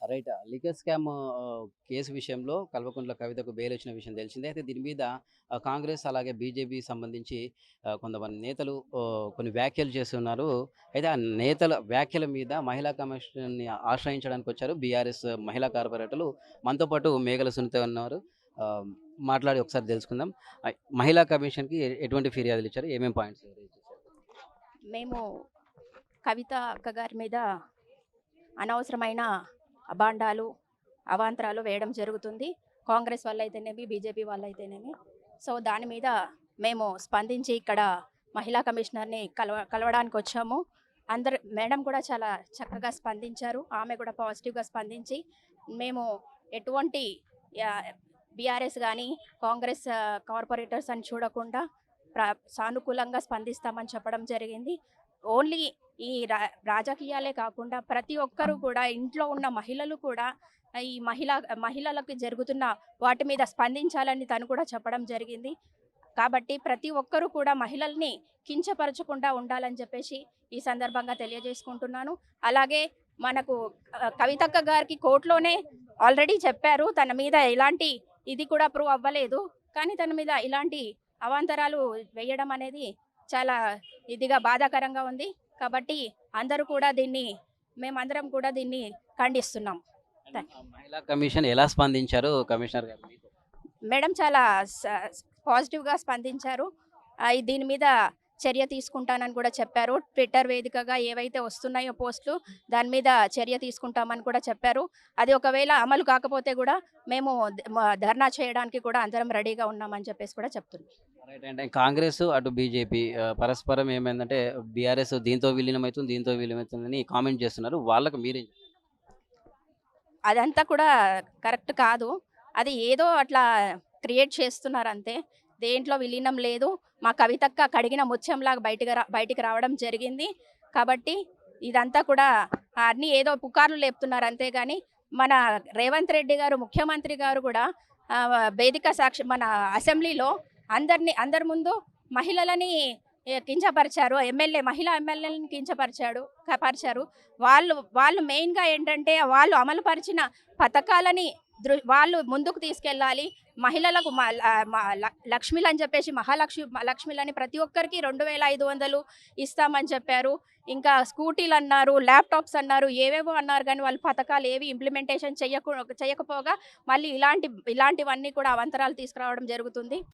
Right. Liquor scam case విషయంలో కల్వకుంట్ల కవితకు bail వచ్చిన విషయం తెలిసిందే. అయితే దీని మీద కాంగ్రెస్ అలాగే బీజేపీ సంబంధించి కొంతమంది నేతలు కొన్ని వ్యాఖ్యలు చేస్తున్నారు. అయితే ఆ నేతల వ్యాఖ్యల మీద మహిళా కమిషన్‌ని ఆశ్రయించడానికొచ్చారు బీఆర్ఎస్ మహిళా కార్పొరేటర్లు. మనతో పాటు మేఘల సునీత ఉన్నారు. ఆహ్, మాట్లాడి ఒకసారి తెలుసుకుందాం. మహిళా కమిషన్‌కి ఎటువంటి ఫిర్యాదులిచ్చారు? ఏమేం పాయింట్స్ రైజ్ చేశారు? మేము కవిత అక్క గారి మీద అనవసరమైన అబాండాలు, అవాంతరాలు వేయడం జరుగుతుంది. కాంగ్రెస్ వాళ్ళైతేనేమి, బీజేపీ వాళ్ళైతేనేమి. సో, దాని మీద మేము స్పందించి ఇక్కడ మహిళా కమిషనర్‌ని కలవడానికొచ్చాము. మేడం కూడా చాలా చక్కగా స్పందించారు. ఆమె కూడా పాజిటివ్‌గా స్పందించి, మేము ఎటువంటి యాహ్, బీఆర్ఎస్ గానీ, కాంగ్రెస్ కార్పొరేటర్స్ అని చూడకుండా ప్ర సానుకూలంగా స్పందిస్తామని చెప్పడం జరిగింది. ఓన్లీ ఈ రాజకీయాలే కాకుండా ప్రతి ఒక్కరు కూడా ఇంట్లో ఉన్న మహిళలు కూడా ఈ మహిళలకు జరుగుతున్న వాటి మీద స్పందించాలని తను కూడా చెప్పడం జరిగింది. కాబట్టి ప్రతి ఒక్కరు కూడా మహిళల్ని కించపరచకుండా ఉండాలని చెప్పేసి ఈ సందర్భంగా తెలియజేసుకుంటున్నాను. అలాగే మనకు కవితక్క గారికి కోర్టులోనే ఆల్రెడీ చెప్పారు. తన మీద ఎలాంటి ఇది కూడా ప్రూవ్ అవ్వలేదు. కానీ తన మీద ఇలాంటి అవాంతరాలు వేయడం అనేది చాలా ఇదిగా బాధాకరంగా ఉంది. కాబట్టి అందరూ కూడా మేమందరం కూడా దీన్ని ఖండిస్తున్నాం. మహిళా కమిషన్ ఎలా స్పందించారు కమిషనర్ గారు మీతో? మేడం చాలా పాజిటివ్‌గా స్పందించారు. దీని మీద చర్య తీసుకుంటానని కూడా చెప్పారు. ట్విట్టర్ వేదికగా ఏవైతే వస్తున్నాయో పోస్టులు దాని మీద చర్య తీసుకుంటామని కూడా చెప్పారు. అది ఒకవేళ అమలు కాకపోతే కూడా మేము ధర్నా చేయడానికి కూడా అందరం రెడీగా ఉన్నామని చెప్పేసి కూడా చెప్తున్నాం. రైట్. అంటే కాంగ్రెస్ అటు బీజేపీ పరస్పరం ఏమైందంటే బీఆర్ఎస్ దీంతో విలీనమైతుంది, దీంతో విలీనమైతుందని కామెంట్ చేస్తున్నారు. వాళ్ళకి మీరేం చెప్తారు? అదంతా కూడా కరెక్ట్ కాదు. అది ఏదో అట్లా క్రియేట్ చేస్తున్నారంతే. దేంట్లో విలీనం లేదు. మా కవితక్క కడిగిన ముత్యంలాగా బయటికి రావడం జరిగింది. కాబట్టి ఇదంతా కూడా అన్నీ ఏదో పుకార్లు లేపుతున్నారు అంతేగాని, మన రేవంత్ రెడ్డి గారు ముఖ్యమంత్రి గారు కూడా వేదిక సాక్షి మన అసెంబ్లీలో అందరి ముందు మహిళలని కించపరిచారు. మహిళా ఎమ్మెల్యేలను పరిచారు. వాళ్ళు మెయిన్‌గా ఏంటంటే వాళ్ళు అమలు పరిచిన పథకాలని వాళ్ళు ముందుకు తీసుకెళ్ళాలి. మహిళలకు లక్ష్మిలని చెప్పేసి లక్ష్మిలని ప్రతి ఒక్కరికి 2500 ఇస్తామని చెప్పారు. ఇంకా స్కూటీలన్నారు, ల్యాప్‌టాప్స్ అన్నారు, ఏవేవో అన్నారు కానీ వాళ్ళు పథకాలు ఏవి ఇంప్లిమెంటేషన్ చేయకపోగా మళ్ళీ ఇలాంటివన్నీ కూడా అవాంతరాలు తీసుకురావడం జరుగుతుంది.